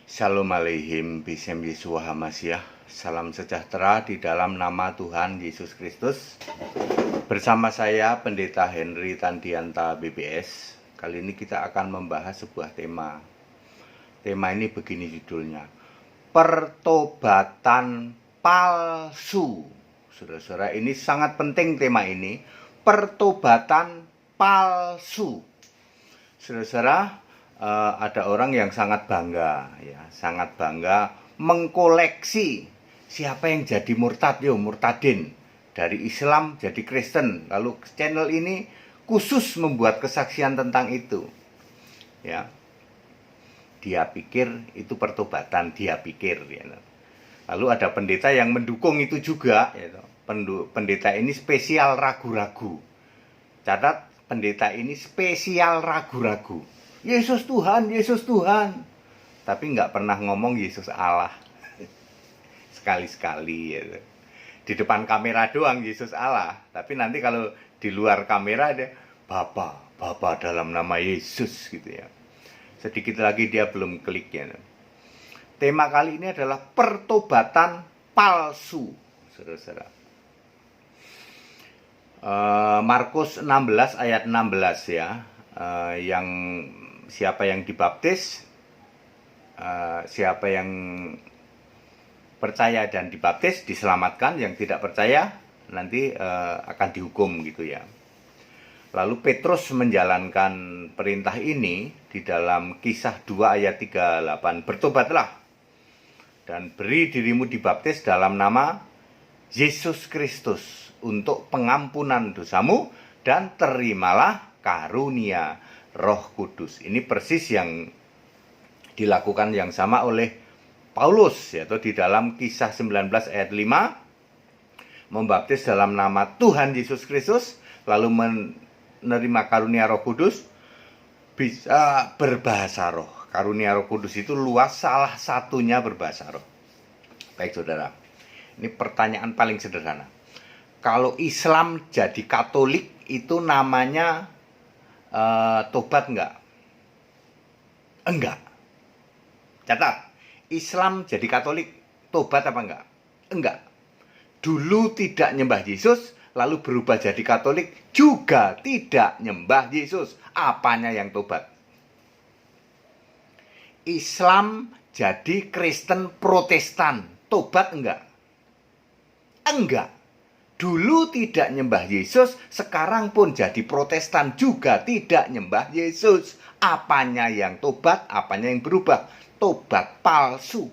Shalom aleihim bisem Yeshua HaMashiach. Salam sejahtera di dalam nama Tuhan Yesus Kristus. Bersama saya Pendeta Henry Tandianta BBS. Kali ini kita akan membahas sebuah tema. Tema ini begini judulnya: pertobatan palsu. Saudara-saudara, ini sangat penting tema ini. Pertobatan palsu. Saudara-saudara, ada orang yang sangat bangga mengkoleksi siapa yang jadi murtadin dari Islam jadi Kristen. Lalu channel ini khusus membuat kesaksian tentang itu. Ya, dia pikir itu pertobatan, Lalu ada pendeta yang mendukung itu juga. Pendeta ini spesial ragu-ragu. Catat, pendeta ini spesial ragu-ragu. Yesus Tuhan, Yesus Tuhan. Tapi nggak pernah ngomong Yesus Allah. Sekali-sekali. Di depan kamera doang Yesus Allah. Tapi nanti kalau di luar kamera dia Bapa dalam nama Yesus gitu ya. Sedikit lagi dia belum klik ya. Tema kali ini adalah pertobatan palsu. Saudara-saudara. Markus 16 ayat 16 ya. Yang siapa yang dibaptis, siapa yang percaya dan dibaptis diselamatkan, yang tidak percaya nanti akan dihukum gitu ya. Lalu Petrus menjalankan perintah ini di dalam Kisah 2 ayat 38. Bertobatlah dan beri dirimu dibaptis dalam nama Yesus Kristus untuk pengampunan dosamu dan terimalah karunia Roh Kudus. Ini persis yang dilakukan yang sama oleh Paulus, yaitu di dalam Kisah 19 ayat 5, membaptis dalam nama Tuhan Yesus Kristus, lalu menerima karunia Roh Kudus, bisa berbahasa roh. Karunia Roh Kudus itu luas, salah satunya berbahasa roh. Baik saudara, ini pertanyaan paling sederhana. Kalau Islam jadi Katolik itu namanya tobat enggak? Enggak. Catat, Islam jadi Katolik tobat apa enggak? Enggak. Dulu tidak nyembah Yesus, lalu berubah jadi Katolik juga tidak nyembah Yesus. Apanya yang tobat? Islam jadi Kristen Protestan, tobat enggak? Enggak. Dulu tidak nyembah Yesus, sekarang pun jadi Protestan juga tidak nyembah Yesus. Apanya yang tobat, apanya yang berubah? Tobat palsu.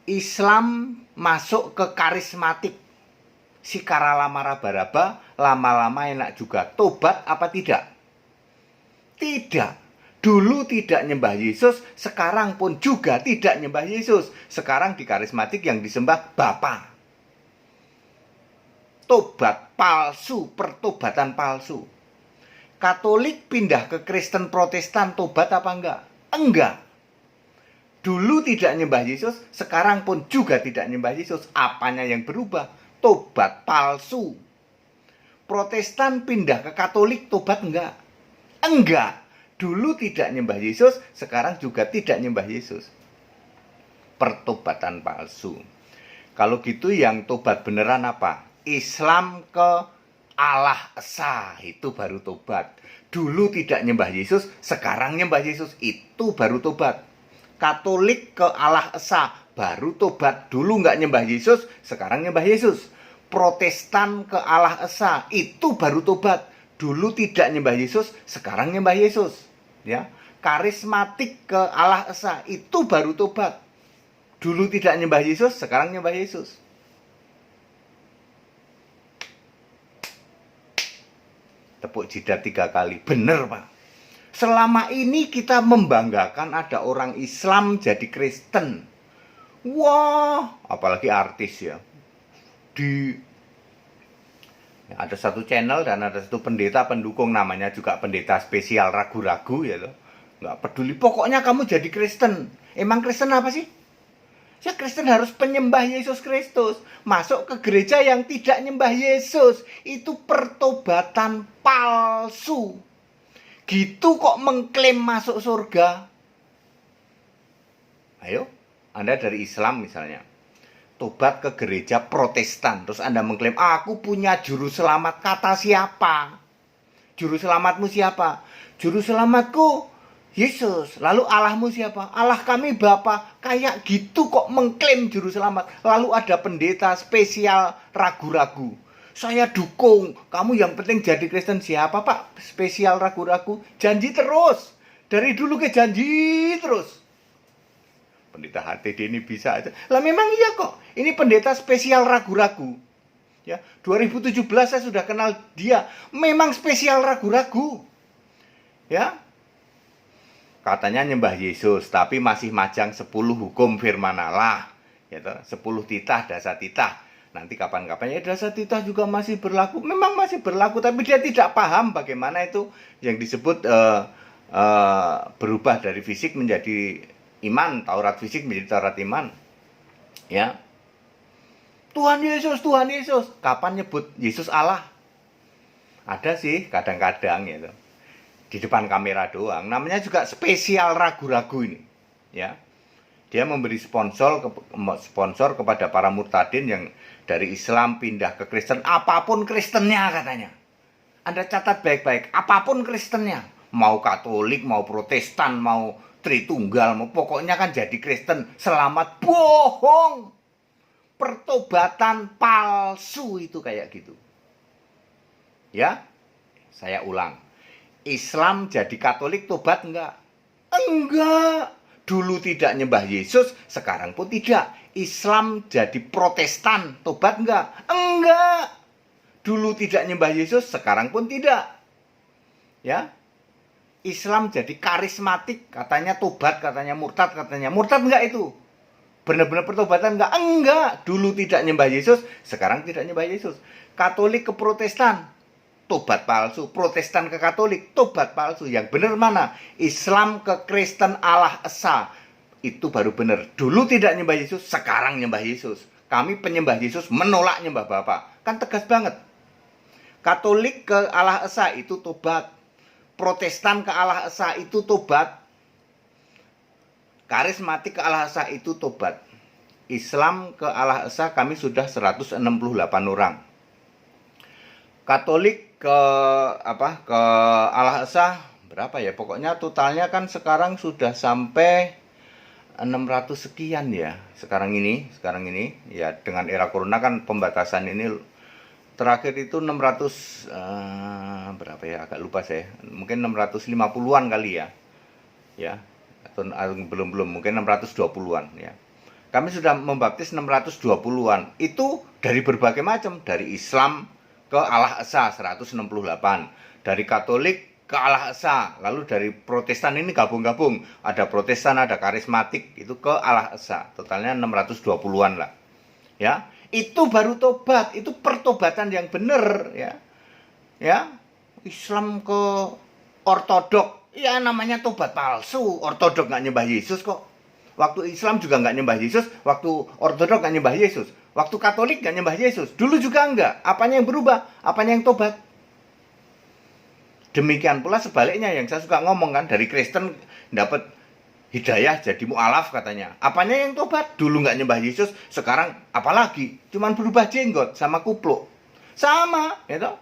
Islam masuk ke karismatik. Si Karalamara Baraba lama-lama enak juga. Tobat apa tidak? Tidak. Dulu tidak nyembah Yesus, sekarang pun juga tidak nyembah Yesus. Sekarang di karismatik yang disembah Bapa. Tobat palsu, pertobatan palsu. Katolik pindah ke Kristen Protestan, tobat apa enggak? Enggak. Dulu tidak nyembah Yesus, sekarang pun juga tidak nyembah Yesus. Apanya yang berubah? Tobat palsu. Protestan pindah ke Katolik, tobat enggak? Enggak. Dulu tidak nyembah Yesus, sekarang juga tidak nyembah Yesus. Pertobatan palsu. Kalau gitu yang tobat beneran apa? Islam ke Allah Esa, itu baru tobat. Dulu tidak nyembah Yesus, sekarang nyembah Yesus, itu baru tobat. Katolik ke Allah Esa, baru tobat. Dulu nggak nyembah Yesus, sekarang nyembah Yesus. Protestan ke Allah Esa, itu baru tobat. Dulu tidak nyembah Yesus, sekarang nyembah Yesus. Ya, karismatik ke Allah Esa, itu baru tobat. Dulu tidak nyembah Yesus, sekarang nyembah Yesus. Tepuk jidat 3 kali. Bener Pak. Selama ini kita membanggakan ada orang Islam jadi Kristen. Wah, apalagi artis ya. Ada satu channel dan ada satu pendeta pendukung, namanya juga pendeta spesial ragu-ragu ya loh. Nggak peduli, pokoknya kamu jadi Kristen. Emang Kristen apa sih? Ya, Kristen harus penyembah Yesus Kristus. Masuk ke gereja yang tidak nyembah Yesus, itu pertobatan palsu. Gitu kok mengklaim masuk surga. Ayo, Anda dari Islam misalnya, tobat ke gereja Protestan, terus Anda mengklaim, aku punya juru selamat. Kata siapa? Juru selamatmu siapa? Juru selamatku Yesus. Lalu Allahmu siapa? Allah kami Bapa. Kayak gitu kok mengklaim juru selamat. Lalu ada pendeta spesial ragu-ragu. Saya dukung, kamu yang penting jadi Kristen. Siapa Pak? Spesial ragu-ragu. Janji terus. Dari dulu ke janji terus. Pendeta HTD ini bisa aja. Lah memang iya kok. Ini pendeta spesial ragu-ragu. Ya, 2017 saya sudah kenal dia. Memang spesial ragu-ragu. Ya. Katanya nyembah Yesus, tapi masih majang 10 hukum firman Allah. Ya, 10 titah, dasar titah. Nanti kapan-kapan ya dasar titah juga masih berlaku. Memang masih berlaku, tapi dia tidak paham bagaimana itu yang disebut berubah dari fisik menjadi iman, Taurat fisik menjadi Taurat iman. Ya. Tuhan Yesus, Tuhan Yesus. Kapan nyebut Yesus Allah? Ada sih kadang-kadang gitu. Di depan kamera doang. Namanya juga spesial ragu-ragu ini. Ya. Dia memberi sponsor kepada para murtadin yang dari Islam pindah ke Kristen. Apapun Kristennya katanya. Anda catat baik-baik. Apapun Kristennya. Mau Katolik, mau Protestan, mau Tritunggal, mau pokoknya kan jadi Kristen. Selamat. Bohong. Pertobatan palsu itu kayak gitu. Ya. Saya ulang. Islam jadi Katolik tobat enggak? Enggak. Dulu tidak nyembah Yesus, sekarang pun tidak. Islam jadi Protestan, tobat enggak? Enggak. Dulu tidak nyembah Yesus, sekarang pun tidak. Ya. Islam jadi karismatik, katanya tobat, katanya murtad, katanya. Murtad enggak itu? Benar-benar pertobatan enggak? Enggak. Dulu tidak nyembah Yesus, sekarang tidak nyembah Yesus. Katolik ke Protestan, tobat palsu. Protestan ke Katolik, tobat palsu. Yang benar mana? Islam ke Kristen Allah Esa. Itu baru benar. Dulu tidak nyembah Yesus, sekarang nyembah Yesus. Kami penyembah Yesus menolak nyembah Bapa. Kan tegas banget. Katolik ke Allah Esa itu tobat. Protestan ke Allah Esa itu tobat. Karismatik ke Allah Esa itu tobat. Islam ke Allah Esa kami sudah 168 orang. Katolik ke Allah Esa berapa ya? Pokoknya totalnya kan sekarang sudah sampai 600 sekian ya. Sekarang ini ya, dengan era corona kan pembatasan ini terakhir itu 600 berapa ya? Agak lupa saya. Mungkin 650-an kali ya. Ya. Atau belum mungkin 620-an ya. Kami sudah membaptis 620-an. Itu dari berbagai macam, dari Islam ke Allah Esa 168, dari Katolik ke Allah Esa, lalu dari Protestan ini gabung-gabung, ada Protestan, ada karismatik, itu ke Allah Esa, totalnya 620-an lah. Ya, itu baru tobat, itu pertobatan yang benar ya. Ya, Islam ke Ortodok, ya namanya tobat palsu. Ortodok nggak nyembah Yesus kok. Waktu Islam juga nggak nyembah Yesus, waktu Ortodok nggak nyembah Yesus, waktu Katolik nggak nyembah Yesus, dulu juga nggak. Apanya yang berubah? Apanya yang tobat? Demikian pula sebaliknya yang saya suka ngomong kan, dari Kristen dapat hidayah jadi mu'alaf katanya. Apanya yang tobat? Dulu nggak nyembah Yesus, sekarang apalagi? Cuman berubah jenggot sama kupluk. Sama, gitu.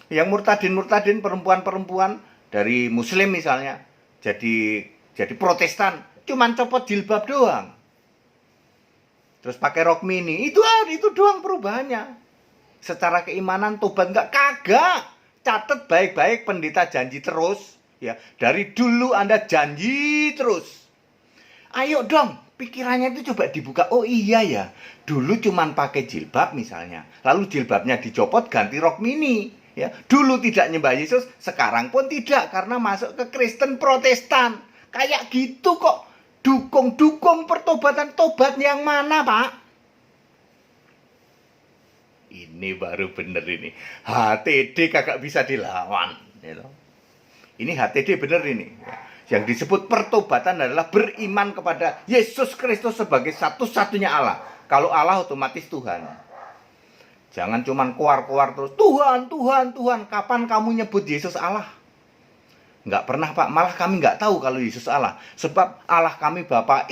Yang murtadin perempuan-perempuan dari Muslim misalnya, jadi Protestan. Cuman copot jilbab doang. Terus pakai rok mini. Itu doang perubahannya. Secara keimanan tobat enggak, kagak. Catat baik-baik, pendeta janji terus. Ya, dari dulu Anda janji terus. Ayo dong, pikirannya itu coba dibuka. Oh iya ya, dulu cuman pakai jilbab misalnya. Lalu jilbabnya dicopot ganti rok mini. Ya, dulu tidak nyembah Yesus, sekarang pun tidak karena masuk ke Kristen Protestan. Kayak gitu kok. Dukung pertobatan. Tobat yang mana, Pak? Ini baru bener ini. HTD kagak bisa dilawan. Ini HTD bener ini. Yang disebut pertobatan adalah beriman kepada Yesus Kristus sebagai satu-satunya Allah. Kalau Allah otomatis Tuhan. Jangan cuman keluar terus. Tuhan. Kapan kamu nyebut Yesus Allah? Nggak pernah Pak, malah kami nggak tahu kalau Yesus Allah. Sebab Allah kami Bapa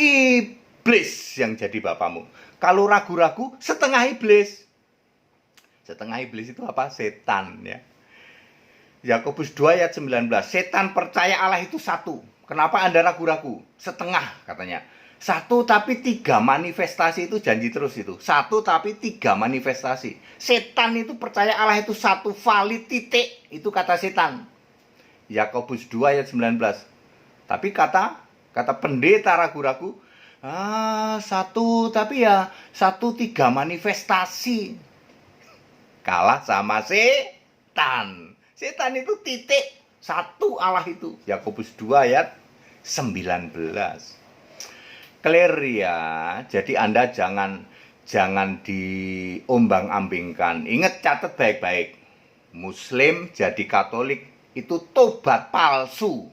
iblis yang jadi bapamu. Kalau ragu-ragu, setengah iblis. Setengah iblis itu apa? Setan, ya. Yakobus 2 ayat 19. Setan percaya Allah itu satu. Kenapa Anda ragu-ragu? Setengah katanya. Satu tapi tiga manifestasi itu janji terus itu. Satu tapi tiga manifestasi. Setan itu percaya Allah itu satu, valid, titik. Itu kata setan. Yakobus 2 ayat 19. Tapi kata pendeta ragu-ragu, satu tapi ya satu tiga manifestasi. Kalah sama setan. Setan itu titik, satu Allah itu. Yakobus 2 ayat 19. Clear ya. Jadi Anda jangan diombang-ambingkan. Ingat, catat baik-baik. Muslim jadi Katolik itu tobat palsu.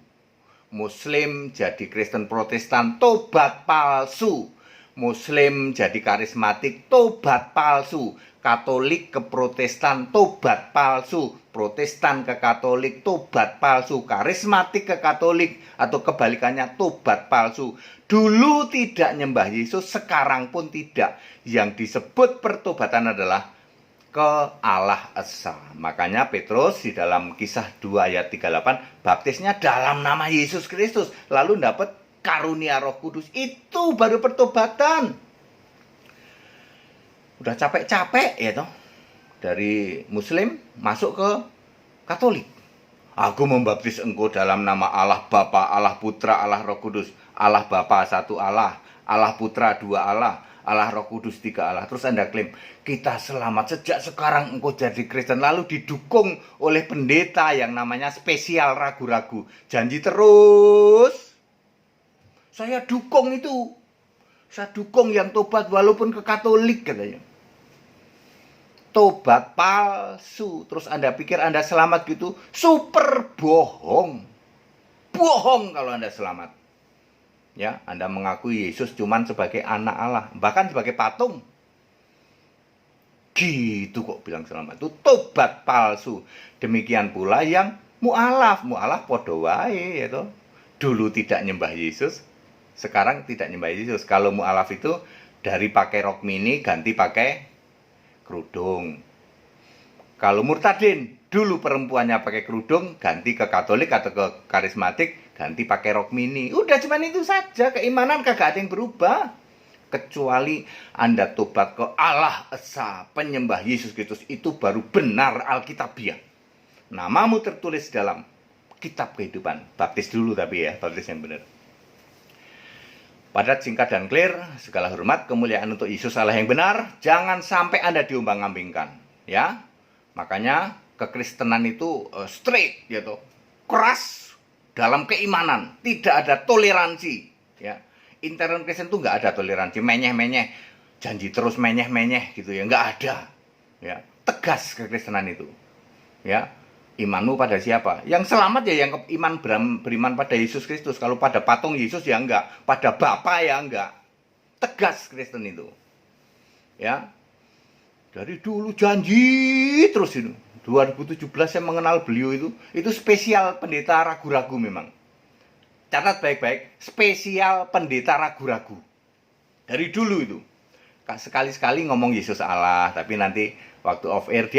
Muslim jadi Kristen Protestan tobat palsu. Muslim jadi karismatik tobat palsu. Katolik ke Protestan tobat palsu, Protestan ke Katolik tobat palsu, karismatik ke Katolik atau kebalikannya tobat palsu. Dulu tidak nyembah Yesus, sekarang pun tidak. Yang disebut pertobatan adalah ke Allah Esa. Makanya Petrus di dalam Kisah 2 ayat 38 baptisnya dalam nama Yesus Kristus, lalu dapat karunia Roh Kudus. Itu baru pertobatan. Udah capek-capek ya toh, dari Muslim masuk ke Katolik. Aku membaptis engkau dalam nama Allah Bapa, Allah Putra, Allah Roh Kudus. Allah Bapa satu Allah, Allah Putra dua Allah, Allah Roh Kudus tiga Allah. Terus Anda klaim, kita selamat sejak sekarang engkau jadi Kristen. Lalu didukung oleh pendeta yang namanya spesial ragu-ragu. Janji terus, saya dukung itu. Saya dukung yang tobat walaupun ke Katolik katanya. Tobat palsu. Terus Anda pikir Anda selamat gitu? Super bohong. Bohong kalau Anda selamat. Ya, Anda mengakui Yesus cuman sebagai anak Allah, bahkan sebagai patung. Gitu kok bilang selamat. Itu tobat palsu. Demikian pula yang mu'alaf. Mu'alaf podo wae ya toh. Dulu tidak nyembah Yesus, sekarang tidak nyembah Yesus. Kalau mu'alaf itu dari pakai rok mini ganti pakai kerudung. Kalau murtadin, dulu perempuannya pakai kerudung, ganti ke Katolik atau ke karismatik, ganti pakai rok mini. Udah cuman itu saja, keimanan kagak ada yang berubah. Kecuali Anda tobat ke Allah Esa, penyembah Yesus Kristus, itu baru benar Alkitabiah. Namamu tertulis dalam kitab kehidupan. Baptis dulu tapi ya, baptis yang benar. Padat, singkat, dan clear. Segala hormat, kemuliaan untuk Yesus Allah yang benar. Jangan sampai Anda diombang-ambingkan, ya. Makanya kekristenan itu straight, gitu, keras dalam keimanan, tidak ada toleransi, ya. Intern Kristen itu nggak ada toleransi, menyeh-menyeh, janji terus menyeh-menyeh, gitu ya, nggak ada, ya. Tegas kekristenan itu, ya. Imanmu pada siapa? Yang selamat ya yang beriman pada Yesus Kristus. Kalau pada patung Yesus ya enggak, pada Bapa ya enggak. Tegas Kristen itu. Ya. Dari dulu janji terus itu. 2017 saya mengenal beliau itu spesial pendeta ragu-ragu memang. Catat baik-baik, spesial pendeta ragu-ragu. Dari dulu itu. Sekali-sekali ngomong Yesus Allah, tapi nanti waktu off air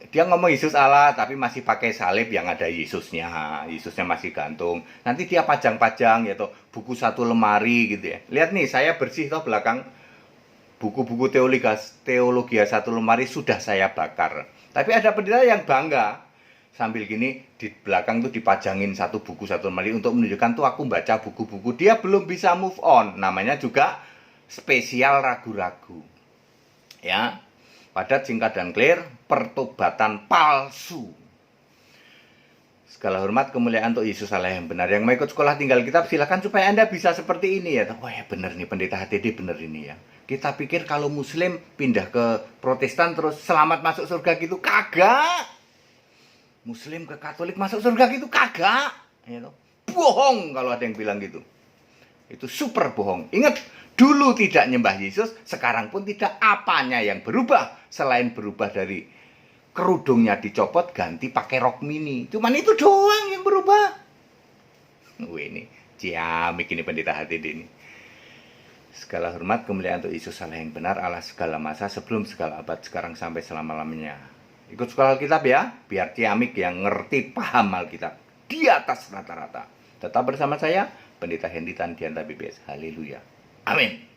dia ngomong Yesus Allah, tapi masih pakai salib yang ada Yesusnya. Yesusnya masih gantung. Nanti dia pajang-pajang ya toh, buku satu lemari gitu ya. Lihat nih, saya bersih toh belakang buku-buku teologi satu lemari sudah saya bakar. Tapi ada pendeta yang bangga sambil gini di belakang tuh dipajangin satu buku satu lemari untuk menunjukkan tuh aku baca buku-buku. Dia belum bisa move on. Namanya juga spesial ragu-ragu. Ya. Padat, singkat, dan clear. Pertobatan palsu. Segala hormat, kemuliaan untuk Yesus Allah yang benar. Yang mau ikut sekolah tinggal kitab, silakan supaya Anda bisa seperti ini ya. Wah ya benar nih, pendeta HTD benar ini ya. Kita pikir kalau Muslim pindah ke Protestan terus selamat masuk surga gitu, kagak. Muslim ke Katolik masuk surga gitu, kagak. Ya, bohong kalau ada yang bilang gitu. Itu super bohong. Ingat, dulu tidak nyembah Yesus, sekarang pun tidak. Apanya yang berubah? Selain berubah dari kerudungnya dicopot, ganti pakai rok mini. Cuman itu doang yang berubah. Wih ini, ciamik ini pendeta HTD ini. Segala hormat kemuliaan untuk Yesus Allah yang benar, Allah segala masa, sebelum segala abad, sekarang sampai selama-lamanya. Ikut sekolah Alkitab ya, biar ciamik yang ngerti paham Alkitab di atas rata-rata. Tetap bersama saya, Pendeta Hendy Tandianta BPS. Haleluya. Amin.